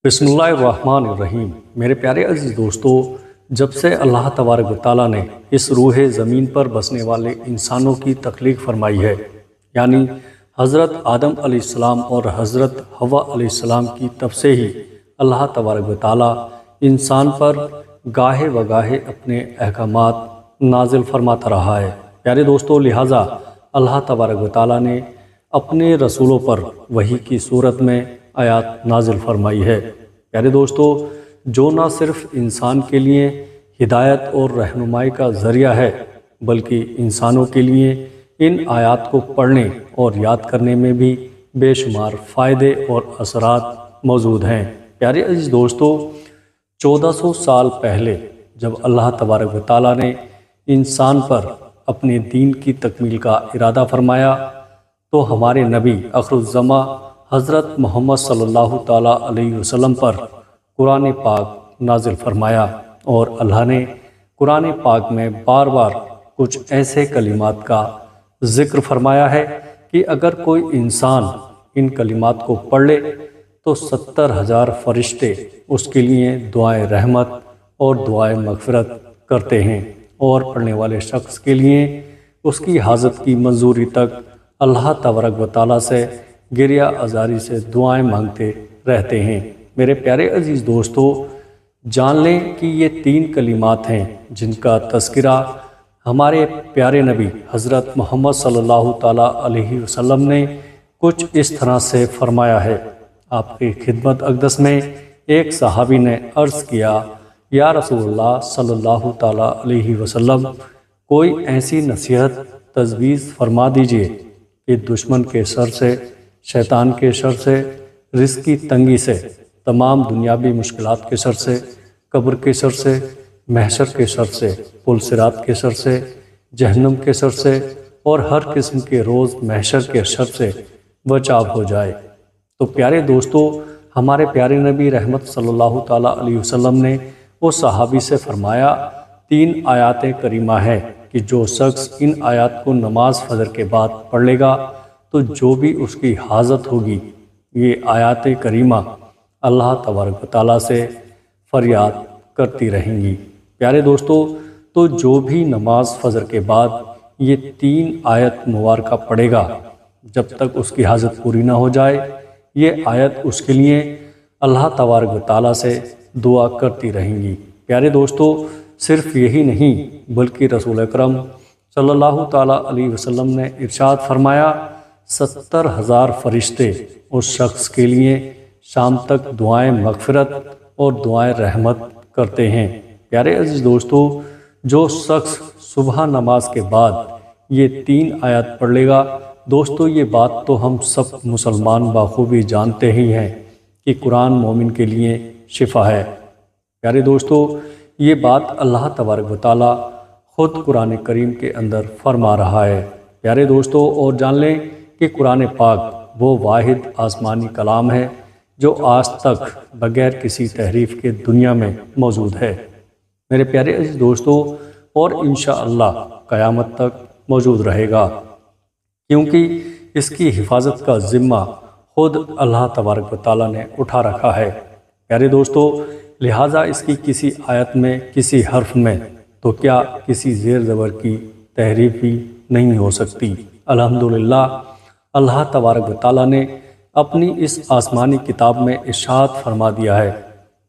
بسم اللہ الرحمن الرحیم۔ میرے پیارے عزیز دوستو، جب سے اللہ تبارک و تعالیٰ نے اس روح زمین پر بسنے والے انسانوں کی تخلیق فرمائی ہے، یعنی حضرت آدم علیہ السلام اور حضرت حوا علیہ السلام کی تب سے ہی اللہ تبارک و تعالیٰ انسان پر گاہے وگاہے اپنے احکامات نازل فرماتا رہا ہے۔ پیارے دوستو، لہٰذا اللہ تبارک و تعالیٰ نے اپنے رسولوں پر وحی کی صورت میں آیات نازل فرمائی ہے۔ پیارے دوستو، جو نہ صرف انسان کے لیے ہدایت اور رہنمائی کا ذریعہ ہے، بلکہ انسانوں کے لیے ان آیات کو پڑھنے اور یاد کرنے میں بھی بے شمار فائدے اور اثرات موجود ہیں۔ پیارے عزیز دوستو، 1400 سال پہلے جب اللہ تبارک و تعالیٰ نے انسان پر اپنے دین کی تکمیل کا ارادہ فرمایا تو ہمارے نبی آخر الزماں حضرت محمد صلی اللہ تعالیٰ علیہ وسلم پر قرآن پاک نازل فرمایا، اور اللہ نے قرآن پاک میں بار بار کچھ ایسے کلمات کا ذکر فرمایا ہے کہ اگر کوئی انسان ان کلمات کو پڑھ لے تو 70,000 فرشتے اس کے لیے دعائے رحمت اور دعائے مغفرت کرتے ہیں، اور پڑھنے والے شخص کے لیے اس کی حاجت کی منظوری تک اللہ تبارک و تعالیٰ سے گریہ ازاری سے دعائیں مانگتے رہتے ہیں۔ میرے پیارے عزیز دوستو، جان لیں کہ یہ 3 کلمات ہیں جن کا تذکرہ ہمارے پیارے نبی حضرت محمد صلی اللہ تعالیٰ علیہ وسلم نے کچھ اس طرح سے فرمایا ہے۔ آپ کی خدمت اقدس میں ایک صحابی نے عرض کیا، یا رسول اللہ صلی اللہ تعالیٰ علیہ وسلم، کوئی ایسی نصیحت تجویز فرما دیجئے کہ دشمن کے شر سے، شیطان کے شر سے، رزق کی تنگی سے، تمام دنیاوی مشکلات کے شر سے، قبر کے شر سے، محشر کے شر سے، پل صراط کے شر سے، جہنم کے شر سے، اور ہر قسم کے روز محشر کے شر سے بچاؤ ہو جائے۔ تو پیارے دوستو، ہمارے پیارے نبی رحمت صلی اللہ تعالیٰ علیہ وسلم نے اس صحابی سے فرمایا، 3 آیات کریمہ ہے کہ جو شخص ان آیات کو نماز فجر کے بعد پڑھ لے گا تو جو بھی اس کی حاجت ہوگی، یہ آیات کریمہ اللہ تبارک و تعالیٰ سے فریاد کرتی رہیں گی۔ پیارے دوستو، تو جو بھی نماز فجر کے بعد یہ 3 آیت مبارکہ پڑھے گا، جب تک اس کی حاجت پوری نہ ہو جائے، یہ آیت اس کے لیے اللہ تبارک و تعالیٰ سے دعا کرتی رہیں گی۔ پیارے دوستو، صرف یہی نہیں بلکہ رسول اکرم صلی اللہ تعالیٰ علیہ وسلم نے ارشاد فرمایا، 70,000 فرشتے اس شخص کے لیے شام تک دعائیں مغفرت اور دعائیں رحمت کرتے ہیں۔ پیارے عزیز دوستو، جو شخص صبح نماز کے بعد یہ 3 آیات پڑھ لے گا، دوستو یہ بات تو ہم سب مسلمان بخوبی جانتے ہی ہیں کہ قرآن مومن کے لیے شفا ہے۔ پیارے دوستو، یہ بات اللہ تبارک و تعالیٰ خود قرآن کریم کے اندر فرما رہا ہے۔ پیارے دوستو، اور جان لیں کہ قرآن پاک وہ واحد آسمانی کلام ہے جو آج تک بغیر کسی تحریف کے دنیا میں موجود ہے۔ میرے پیارے عزیز دوستو، اور انشاءاللہ قیامت تک موجود رہے گا، کیونکہ اس کی حفاظت کا ذمہ خود اللہ تبارک و تعالیٰ نے اٹھا رکھا ہے۔ پیارے دوستو، لہٰذا اس کی کسی آیت میں، کسی حرف میں تو کیا کسی زیر زبر کی تحریف بھی نہیں ہو سکتی۔ الحمدللہ، اللہ تبارک و تعالیٰ نے اپنی اس آسمانی کتاب میں ارشاد فرما دیا ہے،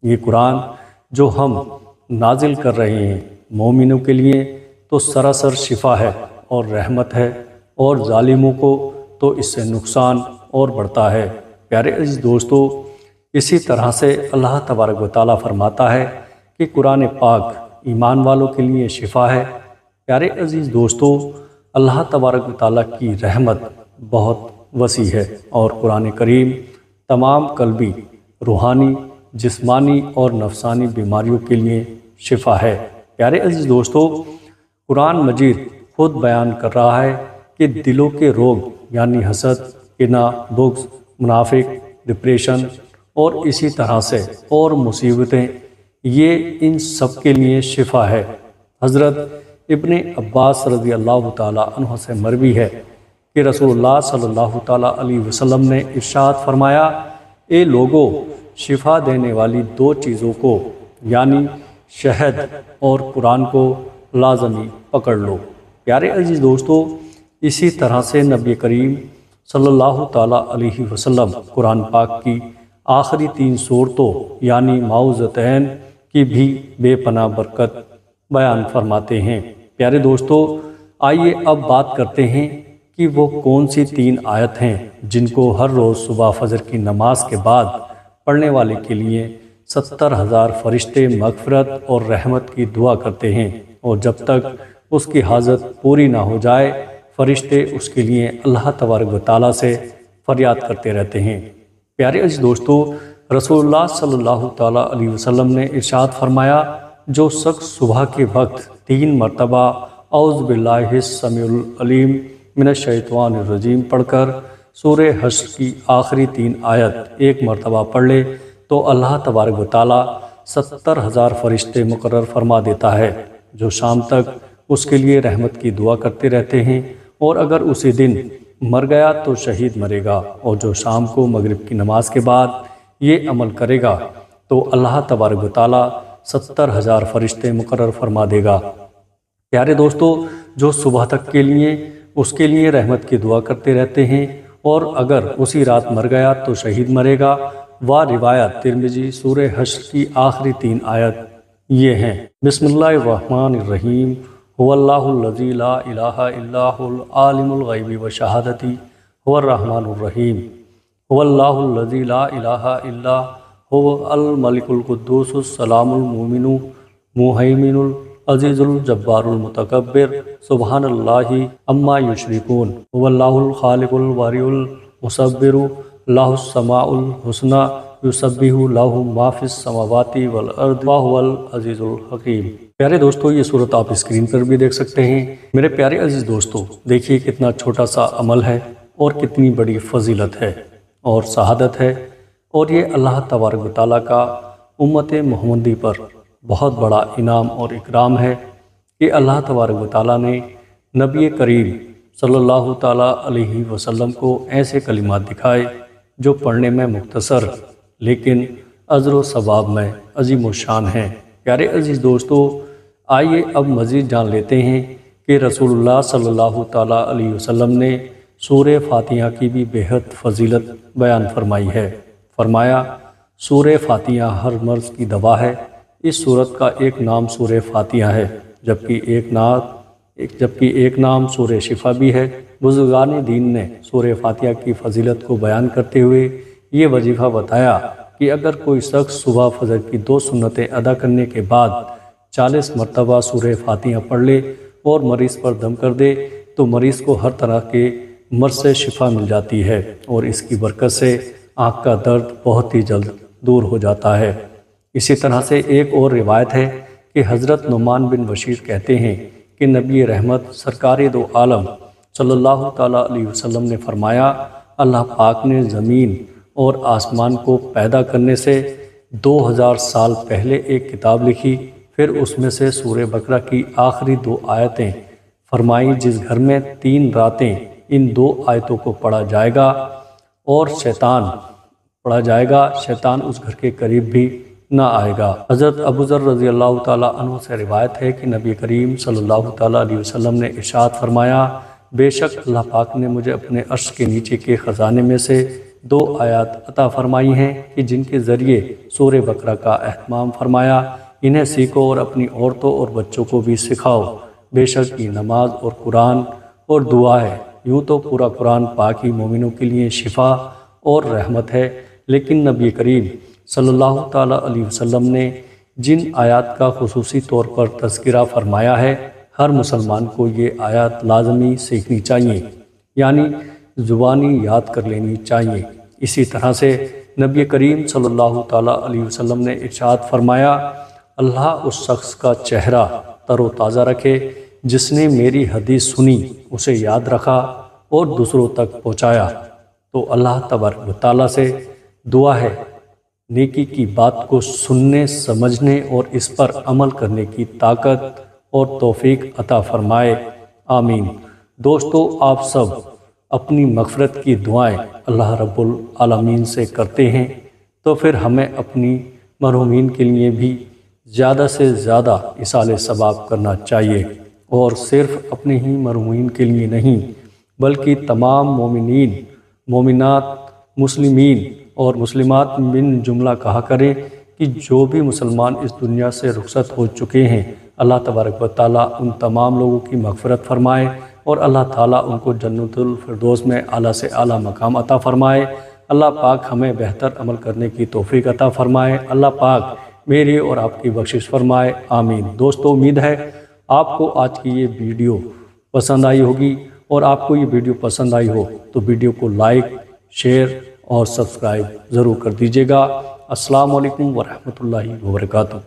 یہ قرآن جو ہم نازل کر رہے ہیں مومنوں کے لیے تو سراسر شفا ہے اور رحمت ہے، اور ظالموں کو تو اس سے نقصان اور بڑھتا ہے۔ پیارے عزیز دوستو، اسی طرح سے اللہ تبارک و تعالیٰ فرماتا ہے کہ قرآن پاک ایمان والوں کے لیے شفا ہے۔ پیارے عزیز دوستو، اللہ تبارک و تعالیٰ کی رحمت بہت وسیع ہے، اور قرآن کریم تمام قلبی، روحانی، جسمانی اور نفسانی بیماریوں کے لیے شفا ہے۔ پیارے عزیز دوستو، قرآن مجید خود بیان کر رہا ہے کہ دلوں کے روگ یعنی حسد، کینہ، بغض، منافق، ڈپریشن اور اسی طرح سے اور مصیبتیں، یہ ان سب کے لیے شفا ہے۔ حضرت ابن عباس رضی اللہ تعالیٰ عنہ سے مروی ہے کہ رسول اللہ صلی اللہ تعالیٰ علیہ وسلم نے ارشاد فرمایا، اے لوگو، شفا دینے والی دو چیزوں کو یعنی شہد اور قرآن کو لازمی پکڑ لو۔ پیارے عزیز دوستو، اسی طرح سے نبی کریم صلی اللہ تعالیٰ علیہ وسلم قرآن پاک کی آخری 3 صورتوں یعنی معوذتین کی بھی بے پناہ برکت بیان فرماتے ہیں۔ پیارے دوستو، آئیے اب بات کرتے ہیں کہ وہ کون سی 3 آیت ہیں جن کو ہر روز صبح فجر کی نماز کے بعد پڑھنے والے کے لیے 70,000 فرشتے مغفرت اور رحمت کی دعا کرتے ہیں، اور جب تک اس کی حاجت پوری نہ ہو جائے فرشتے اس کے لیے اللہ تبارک و تعالیٰ سے فریاد کرتے رہتے ہیں۔ پیارے عزیز دوستو، رسول اللہ صلی اللہ تعالیٰ علیہ وسلم نے ارشاد فرمایا، جو شخص صبح کے وقت 3 مرتبہ اعوذ باللہ السمیع العلیم من الشیطان الرجیم پڑھ کر سورہ حشر کی آخری 3 آیت ایک مرتبہ پڑھ لے تو اللہ تبارک و تعالیٰ 70,000 فرشتے مقرر فرما دیتا ہے، جو شام تک اس کے لیے رحمت کی دعا کرتے رہتے ہیں، اور اگر اسی دن مر گیا تو شہید مرے گا، اور جو شام کو مغرب کی نماز کے بعد یہ عمل کرے گا تو اللہ تبارک و تعالیٰ 70,000 فرشتے مقرر فرما دے گا۔ پیارے دوستو، جو صبح تک کے لیے اس کے لیے رحمت کی دعا کرتے رہتے ہیں اور اگر اسی رات مر گیا تو شہید مرے گا، وہ روایت ترمذی سورہ حشر کی آخری 3 آیت یہ ہیں: بسم اللہ الرحمن الرحیم، هو اللہ الذی لا الہ الا هو العالم الغیب والشہادۃ هو الرحمن الرحیم، هو اللہ الذی لا الہ الا هو الملک القدوس السلام المؤمن المہیمن العزیز الجبار المتکبر سبحان اللہ عما یشرکون، هو اللہ الخالق البارئ المصور لہ السماء الحسنی یسبح لہ ما فی السماوات والارض وہو العزیز الحکیم۔ پیارے دوستو، یہ صورت آپ اسکرین پر بھی دیکھ سکتے ہیں۔ میرے پیارے عزیز دوستو، دیکھیے کتنا چھوٹا سا عمل ہے اور کتنی بڑی فضیلت ہے اور سعادت ہے، اور یہ اللہ تبارک و تعالیٰ کا امت محمدی پر بہت بڑا انعام اور اکرام ہے کہ اللہ تبارک و تعالیٰ نے نبی کریم صلی اللہ تعالیٰ علیہ وسلم کو ایسے کلمات دکھائے جو پڑھنے میں مختصر لیکن اجر و ثواب میں عظیم الشان ہیں۔ پیارے عزیز دوستو، آئیے اب مزید جان لیتے ہیں کہ رسول اللہ صلی اللہ تعالیٰ علیہ وسلم نے سورہ فاتحہ کی بھی بہت فضیلت بیان فرمائی ہے۔ فرمایا، سورہ فاتحہ ہر مرض کی دوا ہے۔ اس سورت کا ایک نام سورہ فاتحہ ہے، جبکہ ایک نام سورہ شفا بھی ہے۔ بزرگان دین نے سورہ فاتحہ کی فضیلت کو بیان کرتے ہوئے یہ وظیفہ بتایا کہ اگر کوئی شخص صبح فجر کی 2 سنتیں ادا کرنے کے بعد 40 مرتبہ سورہ فاتحہ پڑھ لے اور مریض پر دم کر دے تو مریض کو ہر طرح کے مرض سے شفا مل جاتی ہے، اور اس کی برکت سے آنکھ کا درد بہت ہی جلد دور ہو جاتا ہے۔ اسی طرح سے ایک اور روایت ہے کہ حضرت نعمان بن بشیر کہتے ہیں کہ نبی رحمت سرکار دو عالم صلی اللہ تعالیٰ علیہ وسلم نے فرمایا، اللہ پاک نے زمین اور آسمان کو پیدا کرنے سے 2000 سال پہلے ایک کتاب لکھی، پھر اس میں سے سورہ بقرہ کی آخری 2 آیتیں فرمائیں، جس گھر میں 3 راتیں ان 2 آیتوں کو پڑھا جائے گا اور شیطان اس گھر کے قریب بھی نہ آئے گا۔ حضرت ابو ذر رضی اللہ تعالیٰ عنہ سے روایت ہے کہ نبی کریم صلی اللہ تعالیٰ علیہ وسلم نے ارشاد فرمایا، بے شک اللہ پاک نے مجھے اپنے عرش کے نیچے کے خزانے میں سے 2 آیات عطا فرمائی ہیں کہ جن کے ذریعے سورہ بقرہ کا اہتمام فرمایا، انہیں سیکھو اور اپنی عورتوں اور بچوں کو بھی سکھاؤ، بے شک یہ نماز اور قرآن اور دعا ہے۔ یوں تو پورا قرآن پاک ہی مومنوں کے لیے شفا اور رحمت ہے، لیکن نبی کریم صلی اللہ تعالیٰ علیہ وسلم نے جن آیات کا خصوصی طور پر تذکرہ فرمایا ہے، ہر مسلمان کو یہ آیات لازمی سیکھنی چاہیے، یعنی زبانی یاد کر لینی چاہیے۔ اسی طرح سے نبی کریم صلی اللہ تعالیٰ علیہ وسلم نے ارشاد فرمایا، اللہ اس شخص کا چہرہ تر و تازہ رکھے جس نے میری حدیث سنی، اسے یاد رکھا اور دوسروں تک پہنچایا۔ تو اللہ تبارک و تعالیٰ سے دعا ہے نیکی کی بات کو سننے، سمجھنے اور اس پر عمل کرنے کی طاقت اور توفیق عطا فرمائے، آمین۔ دوستو، آپ سب اپنی مغفرت کی دعائیں اللہ رب العالمین سے کرتے ہیں تو پھر ہمیں اپنی مرحومین کے لیے بھی زیادہ سے زیادہ ایصال ثواب کرنا چاہیے، اور صرف اپنے ہی مرحومین کے لیے نہیں بلکہ تمام مومنین، مومنات، مسلمین اور مسلمات من جملہ کہا کریں کہ جو بھی مسلمان اس دنیا سے رخصت ہو چکے ہیں، اللہ تبارک و تعالیٰ ان تمام لوگوں کی مغفرت فرمائے اور اللہ تعالیٰ ان کو جنت الفردوس میں اعلیٰ سے اعلیٰ مقام عطا فرمائے۔ اللہ پاک ہمیں بہتر عمل کرنے کی توفیق عطا فرمائے۔ اللہ پاک میری اور آپ کی بخشش فرمائے، آمین۔ دوستو، امید ہے آپ کو آج کی یہ ویڈیو پسند آئی ہوگی، اور آپ کو یہ ویڈیو پسند آئی ہو تو ویڈیو کو لائک، شیئر اور سبسکرائب ضرور کر دیجیے گا۔ السلام علیکم ورحمۃ اللہ وبرکاتہ۔